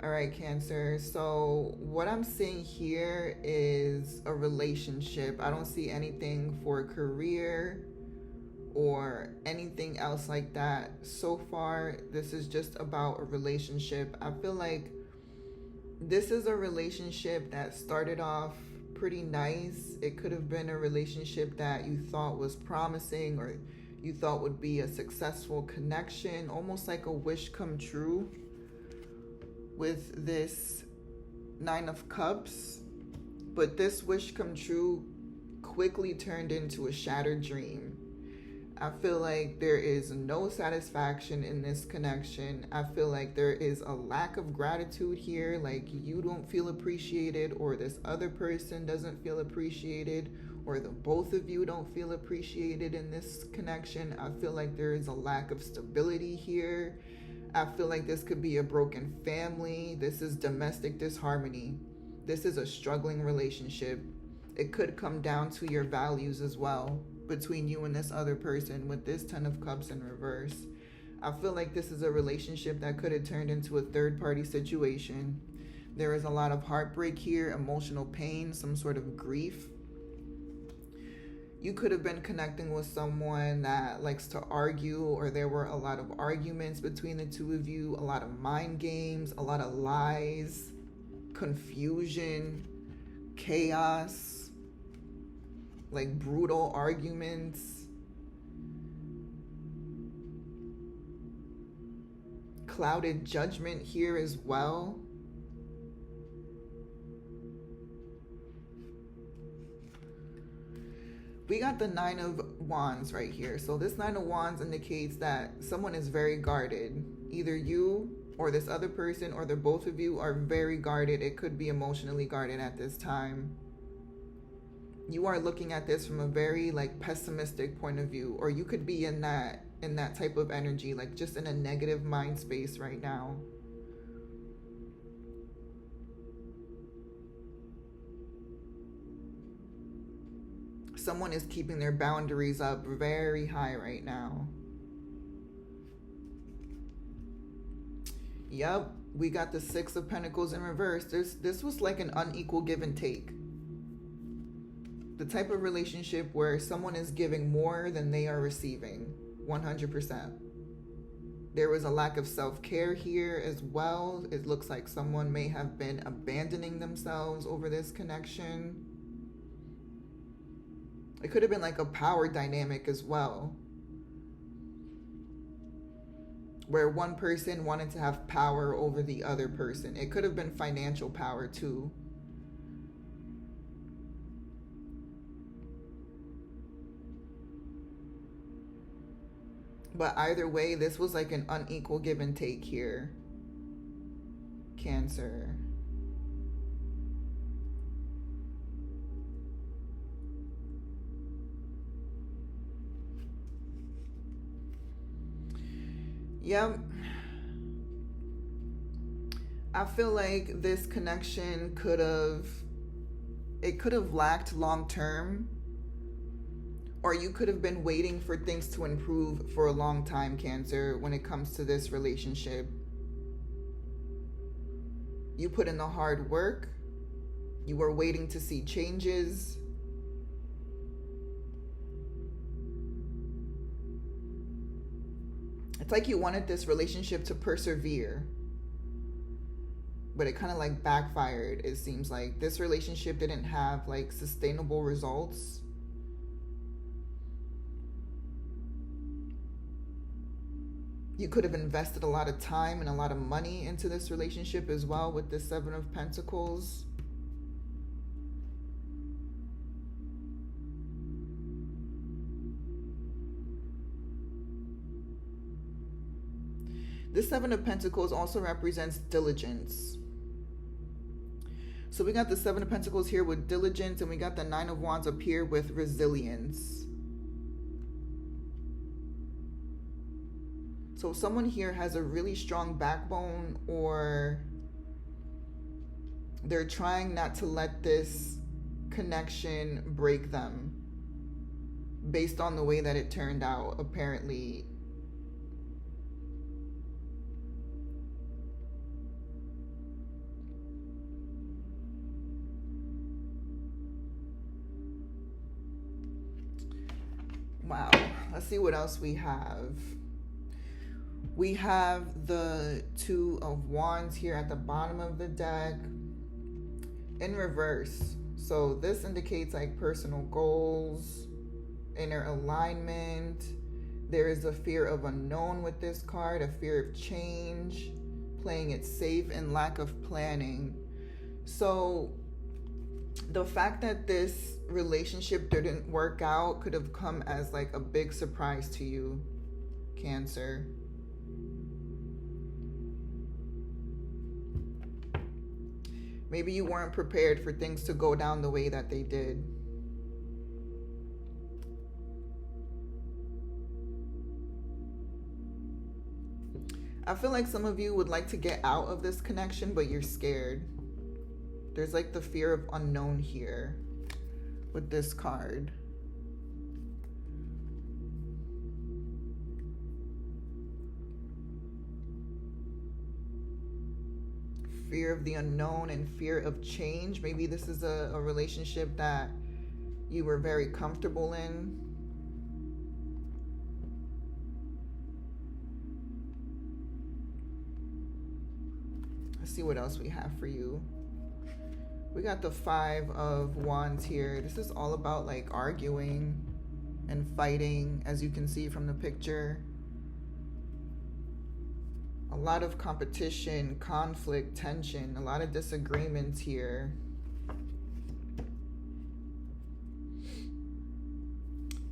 All right, Cancer. So, what I'm seeing here is a relationship. I don't see anything for a career or anything else like that. So far, this is just about a relationship. I feel like this is a relationship that started off pretty nice. It could have been a relationship that you thought was promising or you thought would be a successful connection, almost like a wish come true with this Nine of Cups. But this wish come true quickly turned into a shattered dream. I feel like there is no satisfaction in this connection. I feel like there is a lack of gratitude here, like you don't feel appreciated, or this other person doesn't feel appreciated, or the both of you don't feel appreciated in this connection. I feel like there is a lack of stability here. I feel like this could be a broken family. This is domestic disharmony. This is a struggling relationship. It could come down to your values as well between you and this other person with this Ten of Cups in reverse. I feel like this is a relationship that could have turned into a third-party situation. There is a lot of heartbreak here, emotional pain, some sort of grief. You could have been connecting with someone that likes to argue, or there were a lot of arguments between the two of you, a lot of mind games, a lot of lies, confusion, chaos, like brutal arguments, clouded judgment here as well. We got the Nine of Wands right here. So this Nine of Wands indicates that someone is very guarded. Either you or this other person, or the both of you are very guarded. It could be emotionally guarded at this time. You are looking at this from a very like pessimistic point of view, or you could be in that type of energy, like just in a negative mind space right now. Someone is keeping their boundaries up very high right now. Yep, we got the Six of Pentacles in reverse. This was like an unequal give and take. The type of relationship where someone is giving more than they are receiving, 100%. There was a lack of self-care here as well. It looks like someone may have been abandoning themselves over this connection. It could have been like a power dynamic as well, where one person wanted to have power over the other person. It could have been financial power too. But either way, this was like an unequal give and take here, Cancer. Yep. I feel like this connection could have lacked long term, or you could have been waiting for things to improve for a long time, Cancer, when it comes to this relationship. You put in the hard work. You were waiting to see changes. It's like you wanted this relationship to persevere, but it kind of like backfired. It seems like this relationship didn't have like sustainable results. You could have invested a lot of time and a lot of money into this relationship as well with the Seven of Pentacles. This Seven of Pentacles also represents diligence. So we got the Seven of Pentacles here with diligence, and we got the Nine of Wands up here with resilience. So someone here has a really strong backbone, or they're trying not to let this connection break them based on the way that it turned out, apparently. Wow. Let's see what else we have. We have the Two of Wands here at the bottom of the deck in reverse. So this indicates like personal goals, inner alignment. There is a fear of unknown with this card, a fear of change, playing it safe, and lack of planning. So the fact that this relationship didn't work out could have come as like a big surprise to you, Cancer. Maybe you weren't prepared for things to go down the way that they did. I feel like some of you would like to get out of this connection, but you're scared. There's like the fear of unknown here with this card. Fear of the unknown and fear of change. Maybe this is a relationship that you were very comfortable in. Let's see what else we have for you. We got the Five of Wands here. This is all about like arguing and fighting, as you can see from the picture. A lot of competition, conflict, tension, a lot of disagreements here.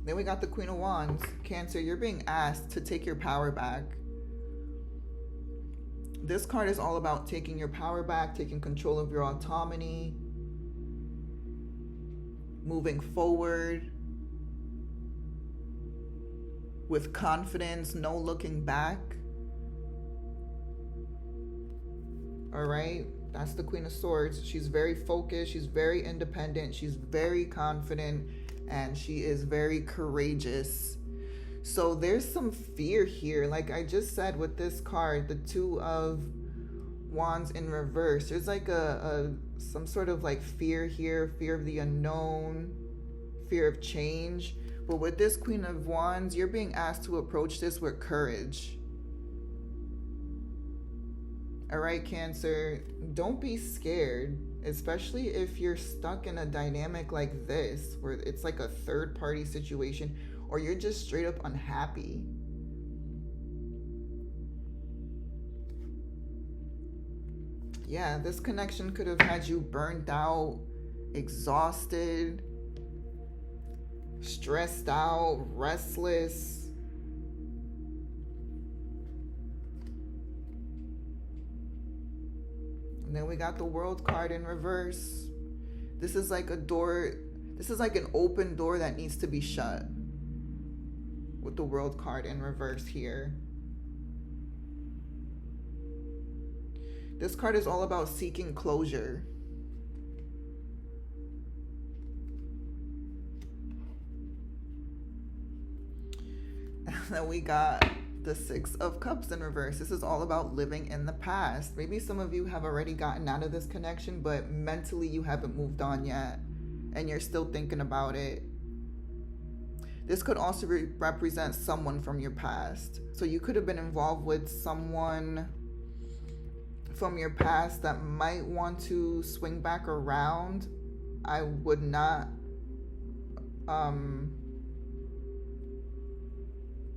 Then we got the Queen of Wands. Cancer, you're being asked to take your power back. This card is all about taking your power back, taking control of your autonomy, moving forward with confidence, no looking back. All right, that's the Queen of Swords. She's very focused, she's very independent, she's very confident, and she is very courageous. So there's some fear here. Like I just said with this card, the Two of Wands in reverse, there's like some sort of like fear here, fear of the unknown, fear of change. But with this Queen of Wands, you're being asked to approach this with courage. All right, Cancer, don't be scared, especially if you're stuck in a dynamic like this, where it's like a third party situation, or you're just straight up unhappy. Yeah, this connection could have had you burnt out, exhausted, stressed out, restless. And then we got the World card in reverse. This is like a door, this is like an open door that needs to be shut with the World card in reverse here. This card is all about seeking closure. And then we got the Six of Cups in reverse. This is all about living in the past. Maybe some of you have already gotten out of this connection, but mentally you haven't moved on yet, and you're still thinking about it. This could also represent someone from your past. So you could have been involved with someone from your past that might want to swing back around. I would not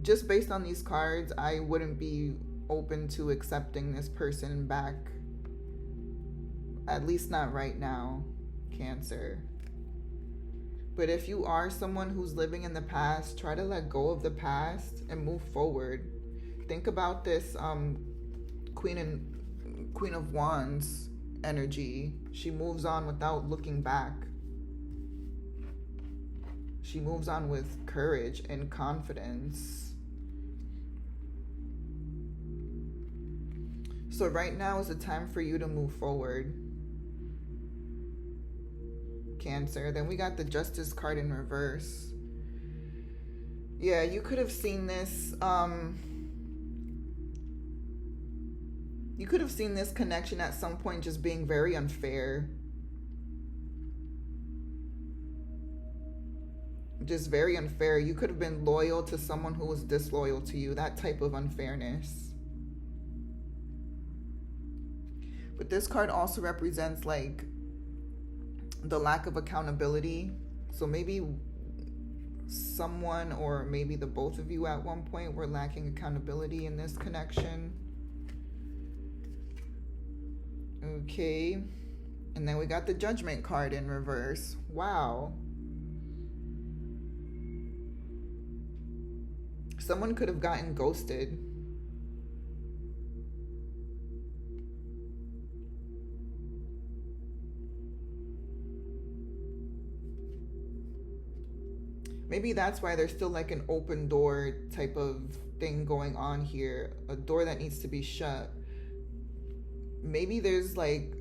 just based on these cards, I wouldn't be open to accepting this person back, at least not right now, Cancer. But if you are someone who's living in the past, try to let go of the past and move forward. Think about this Queen of Wands energy. She moves on without looking back. She moves on with courage and confidence. So right now is the time for you to move forward, Cancer. Then we got the Justice card in reverse. Yeah, you could have seen this. You could have seen this connection at some point just being very unfair. just very unfair. You could have been loyal to someone who was disloyal to you. That type of unfairness. But this card also represents like the lack of accountability. So maybe someone, or maybe the both of you at one point, were lacking accountability in this connection. Okay. And then we got the Judgment card in reverse. Wow. Someone could have gotten ghosted. Maybe that's why there's still like an open door type of thing going on here. A door that needs to be shut. Maybe there's like,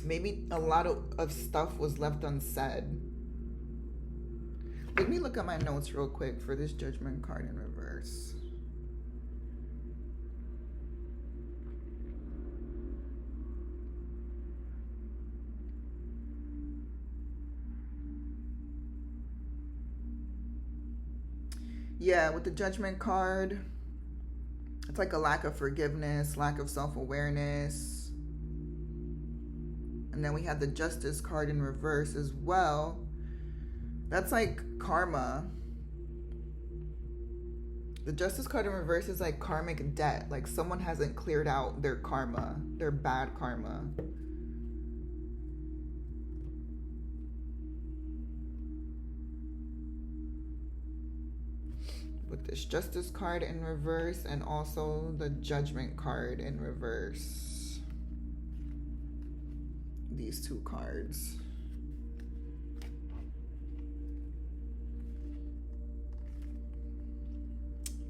maybe a lot of stuff was left unsaid. Let me look at my notes real quick for this Judgment card in reverse. Yeah, with the Judgment card, it's like a lack of forgiveness, lack of self-awareness. And then we have the Justice card in reverse as well. That's like karma. The Justice card in reverse is like karmic debt. Like someone hasn't cleared out their karma, their bad karma. With this Justice card in reverse and also the Judgment card in reverse. These two cards.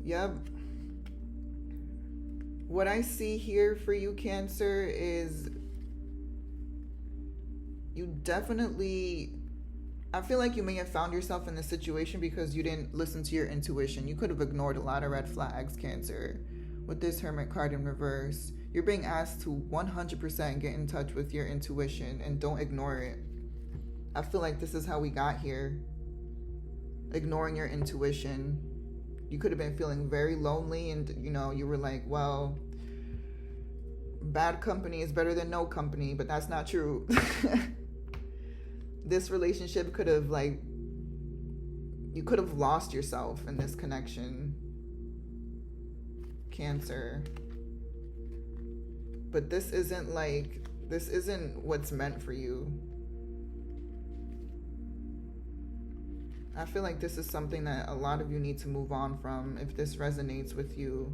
Yep. What I see here for you, Cancer, is you definitely, I feel like you may have found yourself in this situation because you didn't listen to your intuition. You could have ignored a lot of red flags, Cancer. With this Hermit card in reverse, you're being asked to 100% get in touch with your intuition and don't ignore it. I feel like this is how we got here. Ignoring your intuition. You could have been feeling very lonely and, you know, you were like, well, bad company is better than no company, but that's not true. This relationship could have, like, you could have lost yourself in this connection, Cancer. But this isn't what's meant for you. I feel like this is something that a lot of you need to move on from if this resonates with you.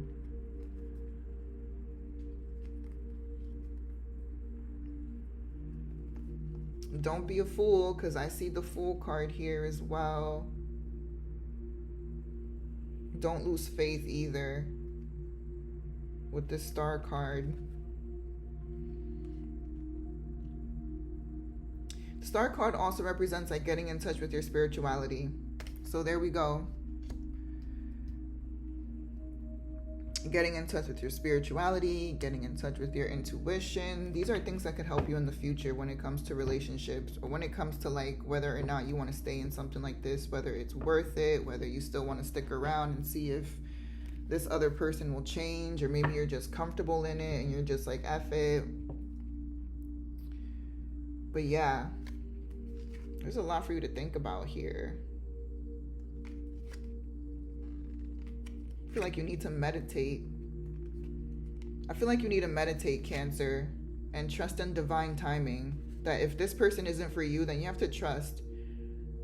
Don't be a fool, because I see the Fool card here as well. Don't lose faith either with the Star card. The Star card also represents like getting in touch with your spirituality. So there we go. Getting in touch with your spirituality, getting in touch with your intuition. These are things that could help you in the future when it comes to relationships, or when it comes to like whether or not you want to stay in something like this, whether it's worth it, whether you still want to stick around and see if this other person will change, or maybe you're just comfortable in it and you're just like, F it. But yeah, there's a lot for you to think about here. I feel like you need to meditate. I feel like you need to meditate, Cancer, and trust in divine timing. That if this person isn't for you, then you have to trust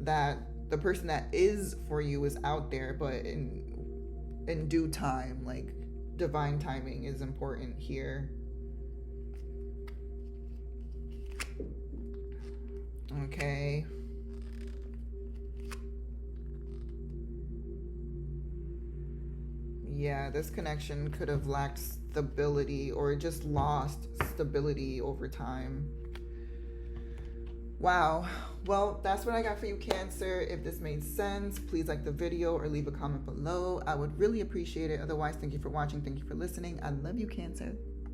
that the person that is for you is out there, but in due time. Like, divine timing is important here. Okay. Yeah, this connection could have lacked stability or just lost stability over time. Wow. Well, that's what I got for you, Cancer. If this made sense, please like the video or leave a comment below. I would really appreciate it. Otherwise, thank you for watching. Thank you for listening. I love you, Cancer.